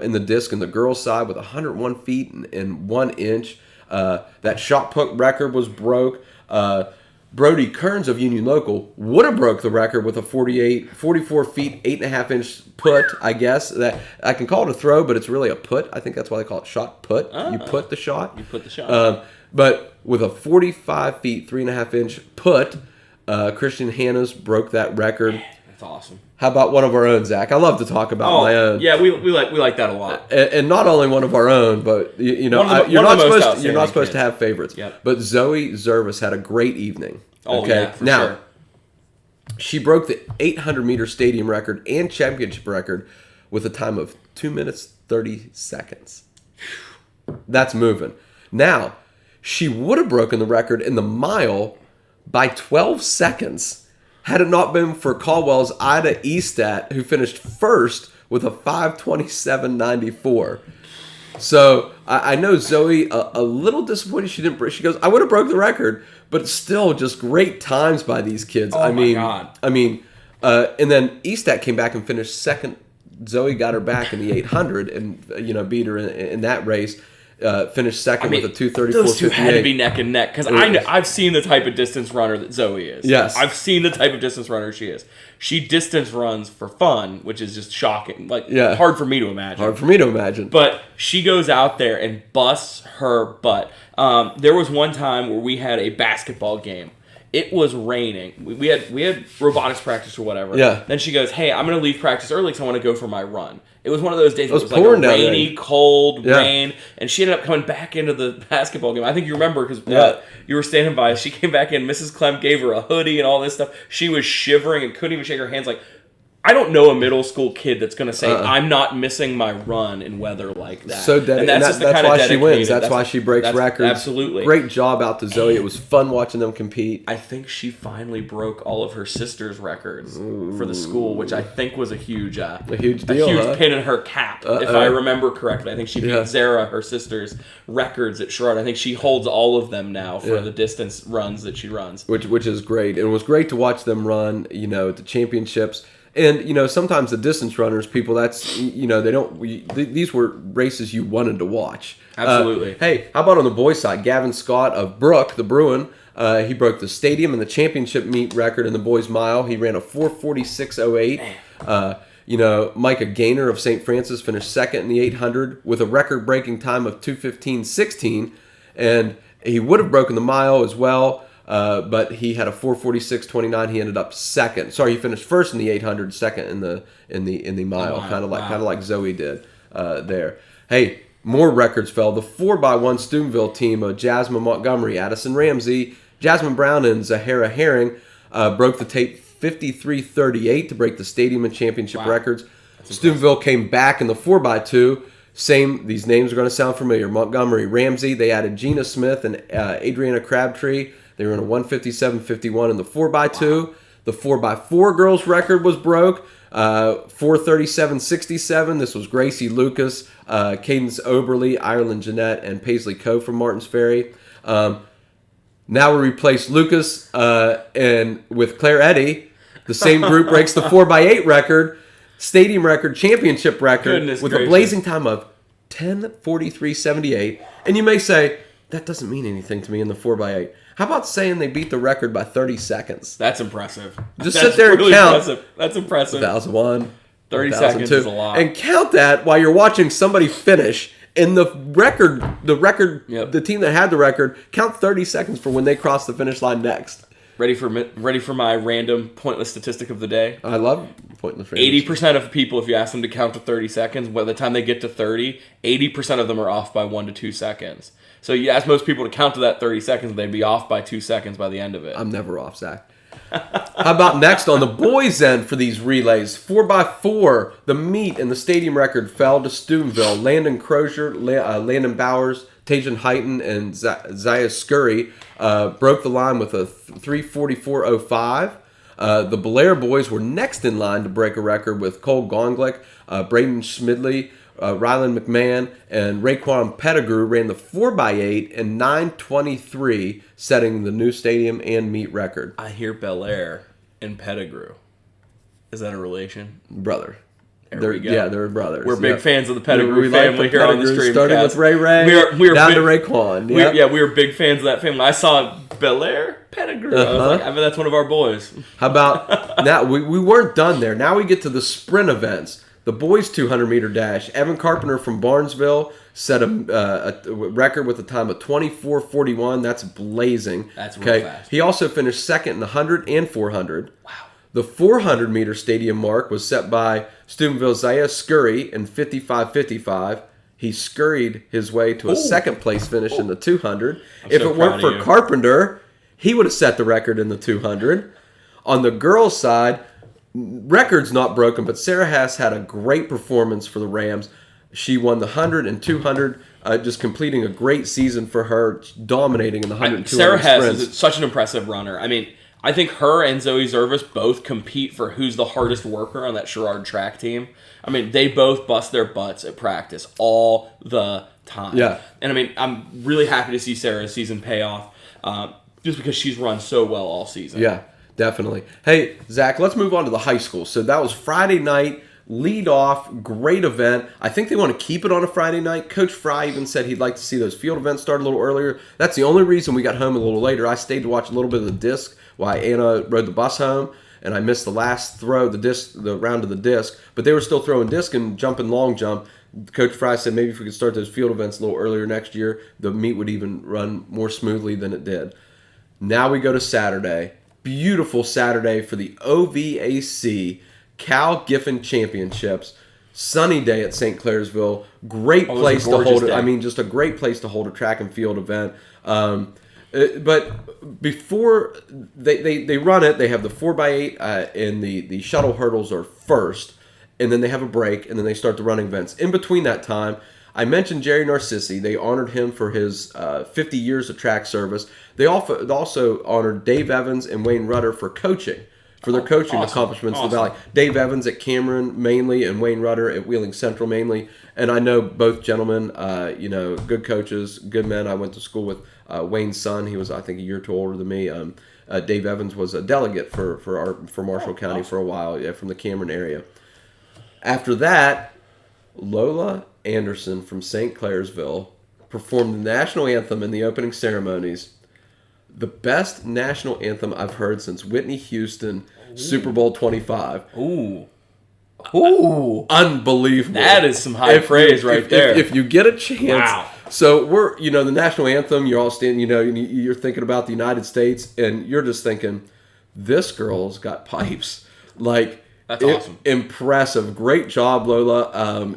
in the disc in the girls' side with 101 feet and 1 inch. That shot put record was broke. Brody Kearns of Union Local would have broke the record with a 44 feet 8.5 inch put. I guess that I can call it a throw, but it's really a put. I think that's why they call it shot put. You put the shot. You put the shot. But with a 45 feet 3.5 inch put, Christian Hannes broke that record. That's awesome. How about one of our own, Zach? I love to talk about my own. Yeah, we like that a lot. And not only one of our own, but you're not supposed to have favorites. Yep. But Zoe Zervis had a great evening. Oh, yeah, for now, sure. She broke the 800-meter stadium record and championship record with a time of 2 minutes 30 seconds. That's moving. Now, she would have broken the record in the mile by 12 seconds had it not been for Caldwell's Ida Estat, who finished first with a 5:27.94. So I know Zoe a little disappointed she didn't. She goes, I would have broke the record, but it's still just great times by these kids. Oh my God. And then Estat came back and finished second. Zoe got her back in the 800 and beat her in that race. Finished second with a 2:34.58. Those two had to be neck and neck because I've seen the type of distance runner that Zoe is. Yes, I've seen the type of distance runner she is. She distance runs for fun, which is just shocking. Hard for me to imagine. But she goes out there and busts her butt. There was one time where we had a basketball game. It was raining. We had robotics practice or whatever. Yeah. Then she goes, "Hey, I'm going to leave practice early because I want to go for my run." It was one of those days. It was like a rainy, cold rain, and she ended up coming back into the basketball game. I think you remember because you were standing by. She came back in. Mrs. Clem gave her a hoodie and all this stuff. She was shivering and couldn't even shake her hands. I don't know a middle school kid that's going to say, I'm not missing my run in weather like that. So that's why she wins. That's why she breaks records. Absolutely. Great job out to Zoe. It was fun watching them compete. I think she finally broke all of her sister's records for the school, which I think was a huge deal. A huge pin in her cap, if I remember correctly. I think she beat Zara, her sister's records at Sherrard. I think she holds all of them now for the distance runs that she runs. Which is great. And it was great to watch them run, at the championships. And, sometimes the distance runners, people, that's, these were races you wanted to watch. Absolutely. Hey, how about on the boys' side? Gavin Scott of Brook, the Bruin, he broke the stadium and the championship meet record in the boys' mile. He ran a 4:46.08. Micah Gaynor of St. Francis finished second in the 800 with a record-breaking time of 2:15.16. And he would have broken the mile as well. But he had a 4:46.29. He ended up second. Sorry, he finished first in the 800, second in the mile, kind of like Zoe did there. Hey, More records fell. The 4x1 Steubenville team of Jasmine Montgomery, Addison Ramsey, Jasmine Brown, and Zahara Herring broke the tape 53:38 to break the stadium and championship records. Steubenville came back in the 4x2. These names are going to sound familiar. Montgomery, Ramsey. They added Gina Smith and Adriana Crabtree. They were in a 157.51 in the 4x2. Wow. The 4x4 girls record was broke. 4:37.67. This was Gracie Lucas, Cadence Oberly, Ireland Jeanette, and Paisley Coe from Martins Ferry. Now we replace Lucas and with Claire Eddy. The same group breaks the 4x8 record, stadium record, championship record with a blazing time of 10:43.78. And you may say, that doesn't mean anything to me in the 4x8. How about saying they beat the record by 30 seconds? That's impressive. Just sit there and count. Impressive. That's impressive. 1,001. 30 seconds is a lot. And count that while you're watching somebody finish. In the record, yep. The team that had the record, count 30 seconds for when they cross the finish line next. Ready for my random pointless statistic of the day? I love pointless. 80% of people, if you ask them to count to 30 seconds, by the time they get to 30, 80% of them are off by 1 to 2 seconds. So you ask most people to count to that 30 seconds, and they'd be off by 2 seconds by the end of it. I'm never off, Zach. How about next on the boys' end for these relays? 4x4, the meet and the stadium record fell to Steubenville. Landon Crozier, Landon Bowers, Tajan Heighton, and Zaya Scurry broke the line with a 3:44.05. The Belair boys were next in line to break a record with Cole Gonglick, Braden Schmidley, Rylan McMahon, and Raekwon Pettigrew ran the 4x8 in 9:23, setting the new stadium and meet record. I hear Belair and Pettigrew. Is that a relation? Brother. There we go. Yeah, they're brothers. We're big fans of the Pettigrew family here on the STREAMcast. Starting with Ray we are down big, to Raekwon. We were big fans of that family. I saw Belair, Pettigrew. I was like, I mean, that's one of our boys. How about now? We weren't done there. Now we get to the sprint events. The boys' 200-meter dash. Evan Carpenter from Barnesville set a record with a time of 24:41. That's blazing. That's real fast. He also finished second in the 100 and 400. Wow. The 400-meter stadium mark was set by Steubenville's Zaya Scurry in 55:55. He scurried his way to a second-place finish in the 200. If it weren't for Carpenter, he would have set the record in the 200. On the girls' side, record's not broken, but Sarah Haas had a great performance for the Rams. She won the 100 and 200, just completing a great season for her, dominating in the 100 and 200 Sarah Haas sprints. is such an impressive runner. I mean, I think her and Zoe Zervis both compete for who's the hardest worker on that Sherrard track team. I mean, they both bust their butts at practice all the time. Yeah. And I mean, I'm really happy to see Sarah's season pay off just because she's run so well all season. Yeah, definitely. Hey, Zach, let's move on to the high school. So that was Friday night, lead off, great event. I think they want to keep it on a Friday night. Coach Fry even said he'd like to see those field events start a little earlier. That's the only reason we got home a little later. I stayed to watch a little bit of the disc while Anna rode the bus home, and I missed the last throw, the round of the disc. But they were still throwing disc and jumping long jump. Coach Fry said maybe if we could start those field events a little earlier next year, the meet would even run more smoothly than it did. Now we go to Saturday. Beautiful Saturday for the OVAC Cal Giffen Championships. Sunny day at St. Clairsville. Great place to hold it. I mean, just a great place to hold a track and field event. But before they run it, they have the 4x8 and the shuttle hurdles are first, and then they have a break, and then they start the running events. In between that time, I mentioned Jerry Narcissi. They honored him for his 50 years of track service. They also honored Dave Evans and Wayne Rudder for coaching, for their coaching accomplishments in the Valley. Dave Evans at Cameron mainly, and Wayne Rudder at Wheeling Central mainly. And I know both gentlemen, good coaches, good men. I went to school with Wayne's son. He was, I think, a year or two older than me. Dave Evans was a delegate for Marshall County for a while, from the Cameron area. After that, Lola Anderson from St. Clairsville performed the national anthem in the opening ceremonies. The best national anthem I've heard since Whitney Houston, Super Bowl 25. Ooh. Unbelievable. That is some high praise right there. If you get a chance. Wow. So we're, the national anthem, you're all standing, you're thinking about the United States, and you're just thinking, this girl's got pipes. Like, that's awesome. Impressive. Great job, Lola.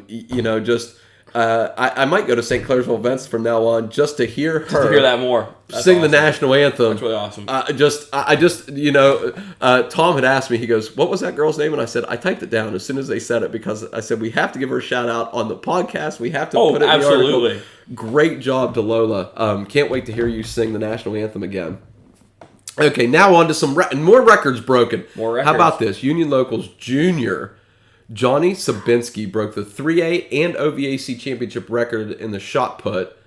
I might go to St. Clairsville events from now on just to hear her to hear that more. That's sing awesome. the national anthem. That's really awesome. Tom had asked me, he goes, what was that girl's name? And I said, I typed it down as soon as they said it because I said, we have to give her a shout out on the podcast. We have to put it in the article. Great job to Lola. Can't wait to hear you sing the national anthem again. Okay, now on to some more records broken. More records. How about this? Union Locals Junior Johnny Sabinski broke the 3A and OVAC championship record in the shot put,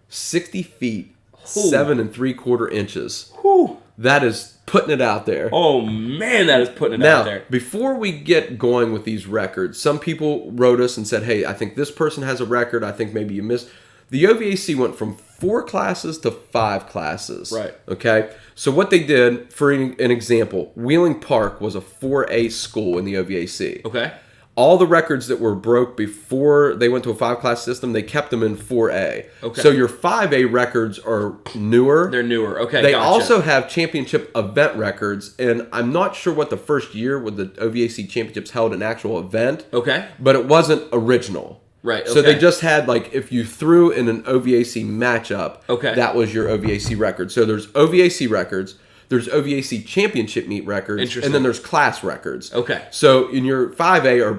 60 feet, 7 3/4 inches. Whew. That is putting it out there. Oh, man, that is putting it out there. Now, before we get going with these records, some people wrote us and said, hey, I think this person has a record. I think maybe you missed. The OVAC went from 4 classes to 5 classes. Right. Okay? So what they did, for an example, Wheeling Park was a 4A school in the OVAC. Okay. All the records that were broke before they went to a 5-class system, they kept them in 4A. Okay. So your 5A records are newer. They're newer. Okay, They gotcha. also have championship event records, and I'm not sure what the first year with the OVAC championships held an actual event. Okay. But it wasn't original. Right, So okay. they just had, like, if you threw in an OVAC matchup, Okay. that was your OVAC record. So there's OVAC records, there's OVAC championship meet records, Interesting. and then there's class records. Okay. So in your 5A are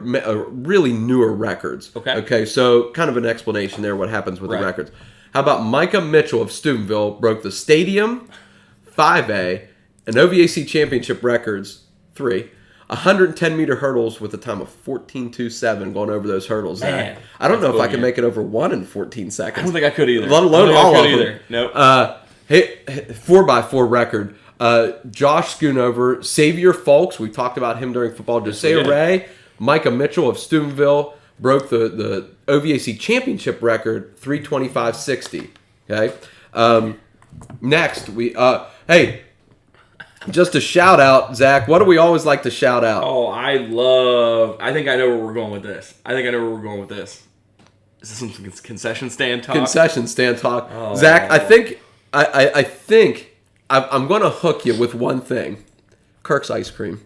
really newer records. Okay. Okay, so kind of an explanation there what happens with Right. the records. How about Micah Mitchell of Steubenville broke the stadium, 5A, and OVAC championship records, 3. 110-meter hurdles with a time of 14.27 going over those hurdles. Man, I don't know if cool, I can man. make it over 1 in 14 seconds. I don't think I could either. Let alone all of them. Nope. 4x4 record. Josh Schoonover, Xavier Folks, we talked about him during football. Josiah Ray, Micah Mitchell of Steubenville broke the OVAC championship record, 3:25.60. Okay. Next, hey, just a shout out, Zach. What do we always like to shout out? Oh, I think I know where we're going with this. Is this some concession stand talk? Concession stand talk. Oh. Zach, I think I'm going to hook you with one thing. Kirk's ice cream.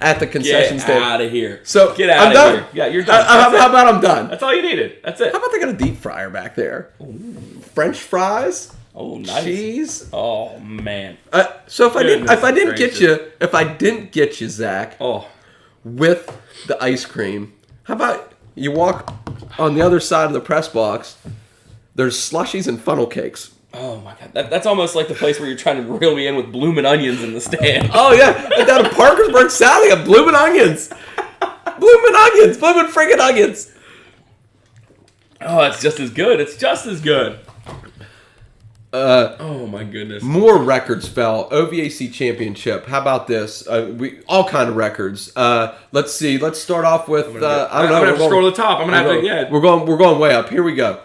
At the concession Get stand. out of here. So Get out I'm of done. here. Yeah, you're done. How about I'm done? That's all you needed. That's it. How about they got a deep fryer back there? French fries? Oh, nice. Cheese? Oh, man. So if I didn't Goodness get you, Zach, Oh, with the ice cream, how about you walk on the other side of the press box? There's slushies and funnel cakes. oh my God. That's almost like the place where you're trying to reel me in with bloomin' onions in the stand. Oh yeah, and down at Parkersburg South, they got bloomin' onions. Bloomin' friggin' onions. Oh, it's just as good. Oh my goodness. More records fell. OVAC championship. How about this? All kind of records. Let's see. Let's start off with. I don't know. I'm gonna have to scroll to the top. I'm gonna have to. Yeah. We're going way up. Here we go.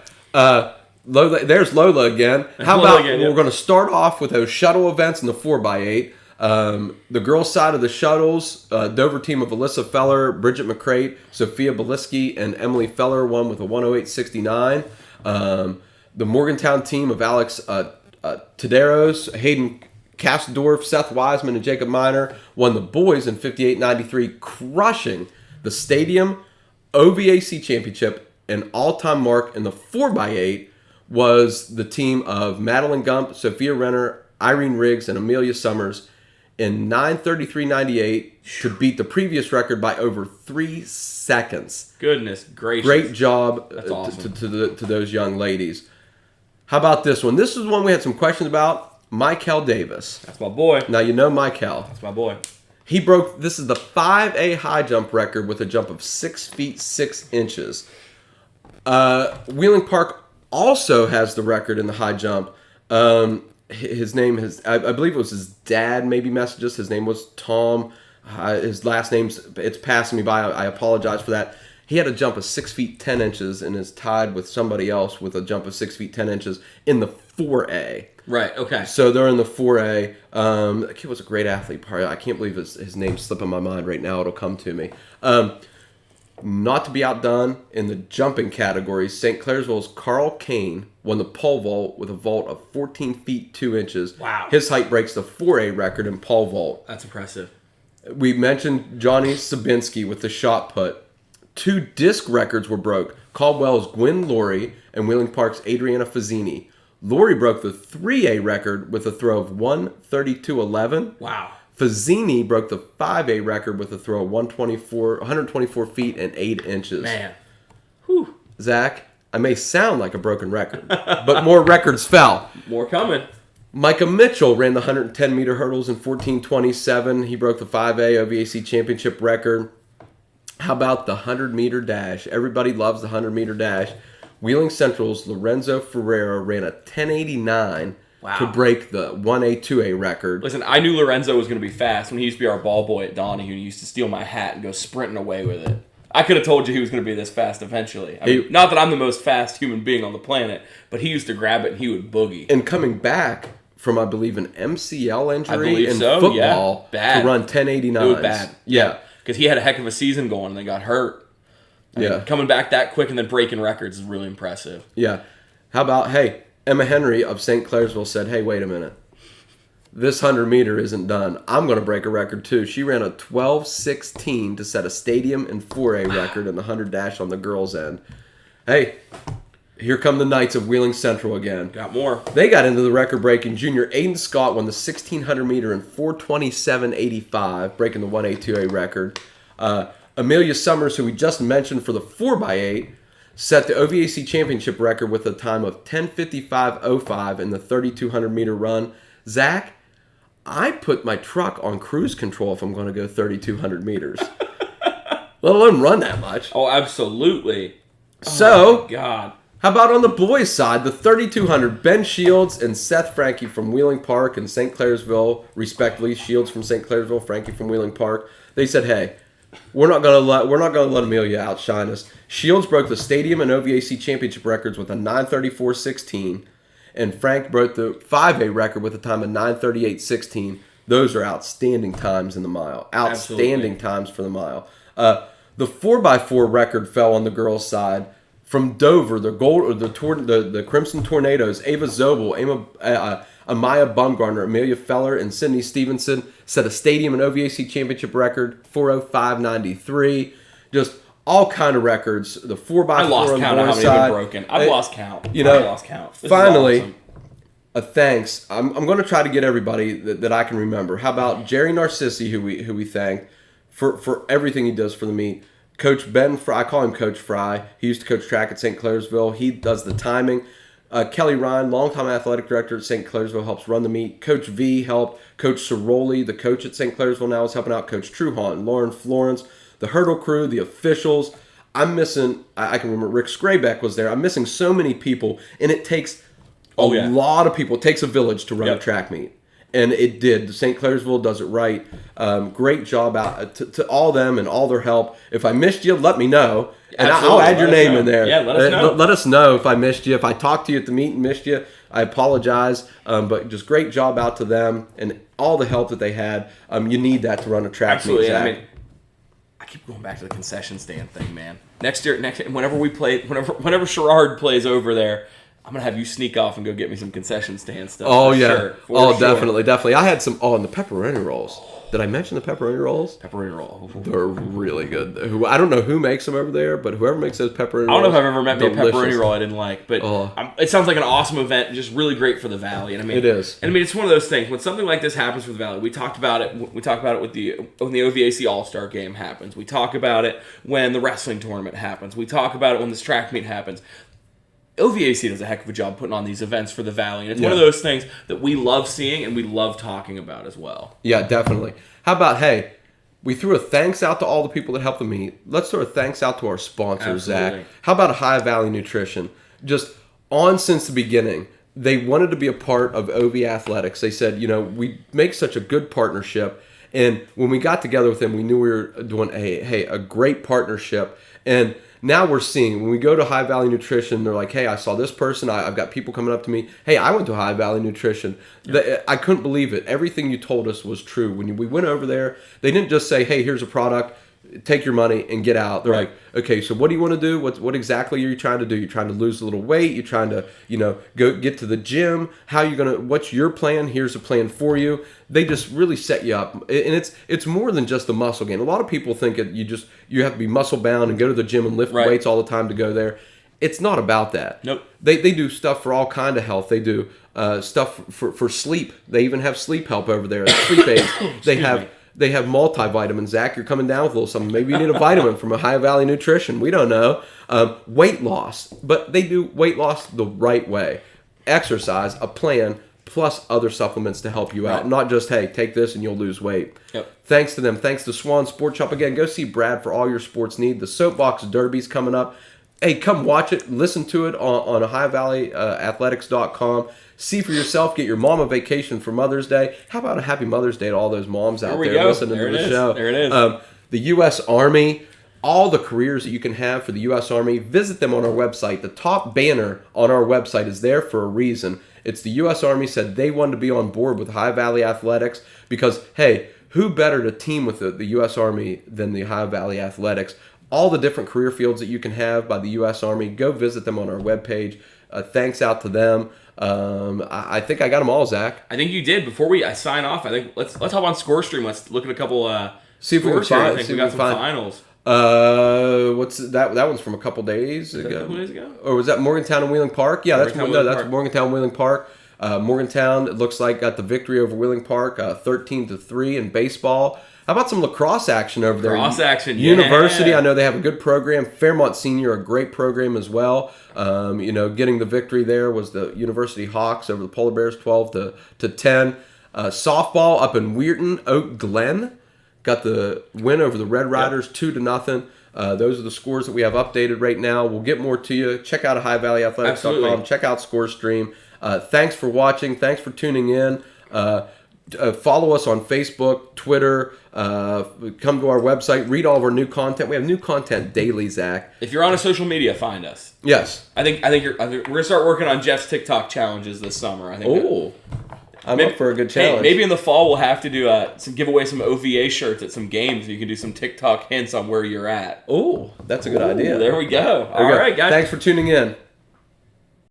Lola, there's Lola again. How Lola about again, yeah. we're going to start off with those shuttle events in the 4x8. The girls' side of the shuttles, Dover team of Alyssa Feller, Bridget McCrate, Sophia Beliski, and Emily Feller won with a 108.69. The Morgantown team of Alex Taderos, Hayden Kastdorf, Seth Wiseman, and Jacob Miner won the boys in 58.93, crushing the stadium OVAC championship. An all-time mark in the 4x8 was the team of Madeline Gump, Sophia Renner, Irene Riggs, and Amelia Summers in 9:33.98 to beat the previous record by over 3 seconds. Goodness gracious. Great job. That's awesome. to those young ladies. How about this one? This is one we had some questions about. Michael Davis. That's my boy. Now you know Michael. That's my boy. He broke, this is the 5A high jump record with a jump of 6 feet 6 inches. Wheeling Park also has the record in the high jump. His name is, I believe it was his dad maybe messaged us. His name was Tom. His last name's, it's passing me by. I apologize for that. He had a jump of 6 feet 10 inches and is tied with somebody else with a jump of 6 feet 10 inches in the 4A. Right, okay. So they're in the 4A. The kid was a great athlete. I can't believe his name's slipping my mind right now. It'll come to me. Not to be outdone in the jumping category, St. Clairsville's Carl Kane won the pole vault with a vault of 14 feet 2 inches. Wow. His height breaks the 4A record in pole vault. That's impressive. We mentioned Johnny Sabinski with the shot put. 2 disc records were broke. Caldwell's Gwen Laurie and Wheeling Park's Adriana Fazzini. Laurie broke the 3A record with a throw of 132.11. Wow. Fazzini broke the 5A record with a throw of 124 feet and 8 inches. Man. Whew. Zach, I may sound like a broken record, but more records fell. More coming. Micah Mitchell ran the 110-meter hurdles in 14:27. He broke the 5A OVAC championship record. How about the 100-meter dash? Everybody loves the 100-meter dash. Wheeling Central's Lorenzo Ferreira ran a 10:89 to break the 1A, 2A record. Listen, I knew Lorenzo was going to be fast when he used to be our ball boy at Donnie, who used to steal my hat and go sprinting away with it. I could have told you he was going to be this fast eventually. I mean, not that I'm the most fast human being on the planet, but he used to grab it and he would boogie. And coming back from, I believe, an MCL injury in so, football bad. to run 10:89. It was bad. Yeah. Because he had a heck of a season going and then got hurt. I mean, coming back that quick and then breaking records is really impressive. Yeah. How about, hey, Emma Henry of St. Clairsville said, hey, wait a minute. This 100-meter isn't done. I'm going to break a record, too. She ran a 12:16 to set a stadium and 4A record in the 100 dash on the girls' end. Hey, here come the Knights of Wheeling Central again. Got more. They got into the record-breaking. Junior Aiden Scott won the 1,600-meter in 4:27.85, breaking the 1A, 2A record. Amelia Summers, who we just mentioned for the 4x8, set the OVAC championship record with a time of 10:55.05 in the 3,200-meter run. Zach, I put my truck on cruise control if I'm going to go 3,200 meters. Let alone run that much. Oh, absolutely. So, oh my God. How about on the boys' side, the 3,200, Ben Shields and Seth Frankie from Wheeling Park and St. Clairsville, respectively. Shields from St. Clairsville, Frankie from Wheeling Park. They said, "Hey, we're not gonna let Amelia outshine us." Shields broke the stadium and OVAC championship records with a 9:34.16, and Frank broke the 5A record with a time of 9:38.16. Those are outstanding times in the mile. Outstanding times for the mile. The 4x4 record fell on the girls' side. From Dover, the Crimson Tornadoes, Ava Zobel, Amaya Bumgarner, Amelia Feller, and Sydney Stevenson set a stadium and OVAC championship record, 4:05.93. Just all kind of records. The 4x4 I lost on the count of how boys' many have side. been broken. I've lost count. You know, I've lost count. This finally, is awesome. a thanks. I'm going to try to get everybody that I can remember. How about Jerry Narcissi, who we thank for everything he does for the meet. Coach Ben Fry, I call him Coach Fry. He used to coach track at St. Clairsville. He does the timing. Kelly Ryan, longtime athletic director at St. Clairsville, helps run the meet. Coach V helped. Coach Ciroli, the coach at St. Clairsville now, is helping out. Coach Truhan, Lauren Florence, the hurdle crew, the officials. I'm missing, I can remember Rick Scrabeck was there. I'm missing so many people, and it takes a lot of people. It takes a village to run a track meet. And it did. St. Clairsville does it right. Great job out to all them and all their help. If I missed you, let me know. And I'll add your name in there. Yeah, let us know. Let us know if I missed you. If I talked to you at the meet and missed you, I apologize. But just great job out to them and all the help that they had. You need that to run a track meet, Zach. I mean, I keep going back to the concession stand thing, man. Next year, whenever Sherrard plays over there, I'm going to have you sneak off and go get me some concession stand stuff. Oh, yeah. Sure. Definitely. I had some, and the pepperoni rolls. Did I mention the pepperoni rolls? Pepperoni roll. They're really good. I don't know who makes them over there, but whoever makes those pepperoni rolls. I don't know if I've ever met me a pepperoni roll I didn't like, but it sounds like an awesome event, just really great for the Valley. And I mean, it is. And I mean, it's one of those things. When something like this happens for the Valley, we talked about it. We talk about it when the OVAC All-Star Game happens. We talk about it when the wrestling tournament happens. We talk about it when this track meet happens. OVAC does a heck of a job putting on these events for the Valley, and it's one of those things that we love seeing and we love talking about as well. Yeah, definitely. How about, hey, we threw a thanks out to all the people that helped the meet. Let's throw a thanks out to our sponsors, Absolutely. Zach. How about High Valley Nutrition? Just on since the beginning, they wanted to be a part of OV Athletics. They said, we make such a good partnership, and when we got together with them, we knew we were doing a great partnership, and now we're seeing, when we go to High Valley Nutrition, they're like, hey, I saw this person. I've got people coming up to me. Hey, I went to High Valley Nutrition. I couldn't believe it. Everything you told us was true. When we went over there, they didn't just say, hey, here's a product. take your money and get out. They're Right. like, okay, so what do you want to do? What exactly are you trying to do? You're trying to lose a little weight. You're trying to, go get to the gym. What's your plan? Here's a plan for you. They just really set you up. And it's more than just the muscle gain. A lot of people think you have to be muscle bound and go to the gym and lift Right. weights all the time to go there. It's not about that. Nope. They do stuff for all kind of health. They do stuff for sleep. They even have sleep help over there. Sleep aids. They have multivitamins. Zach, you're coming down with a little something. Maybe you need a vitamin from a High Valley Nutrition. We don't know. Weight loss. But they do weight loss the right way. Exercise, a plan, plus other supplements to help you out. Right. Not just, hey, take this and you'll lose weight. Yep. Thanks to them. Thanks to Swan Sports Shop. Again, go see Brad for all your sports need. The Soapbox Derby's coming up. Hey, come watch it. Listen to it on highvalleyathletics.com. See for yourself. Get your mom a vacation for Mother's Day. How about a happy Mother's Day to all those moms out there listening to the show? There it is. The U.S. Army, all the careers that you can have for the U.S. Army, visit them on our website. The top banner on our website is there for a reason. It's the U.S. Army said they wanted to be on board with High Valley Athletics because, hey, who better to team with the U.S. Army than the High Valley Athletics? All the different career fields that you can have by the U.S. Army, go visit them on our webpage. Thanks out to them. I think I got them all, Zach. I think you did. Before I sign off, I think let's hop on ScoreStream. Let's look at a couple See if we can scores here. find. I think we got some finals. What's that? That one's from a couple days ago. A couple days ago? Or was that Morgantown and Wheeling Park? Yeah, that's Park. Morgantown Wheeling Park. Morgantown, it looks like, got the victory over Wheeling Park, 13-3 in baseball. How about some lacrosse action over there? Lacrosse action, University, yeah. I know they have a good program. Fairmont Senior, a great program as well. Getting the victory there was the University Hawks over the Polar Bears, 12-10. Softball up in Weirton, Oak Glen got the win over the Red Riders, 2-0. Those are the scores that we have updated right now. We'll get more to you. Check out highvalleyathletics.com. Absolutely. Check out ScoreStream. Thanks for watching. Thanks for tuning in. Follow us on Facebook, Twitter. Come to our website. Read all of our new content. We have new content daily, Zach. If you're on a social media, find us. Yes. I think we're gonna start working on Jeff's TikTok challenges this summer. I think. I'm up for a good challenge. Hey, maybe in the fall we'll have to do give away some OVA shirts at some games. You can do some TikTok hints on where you're at. Oh, that's a good idea. There we go. All right, guys. Thanks for tuning in.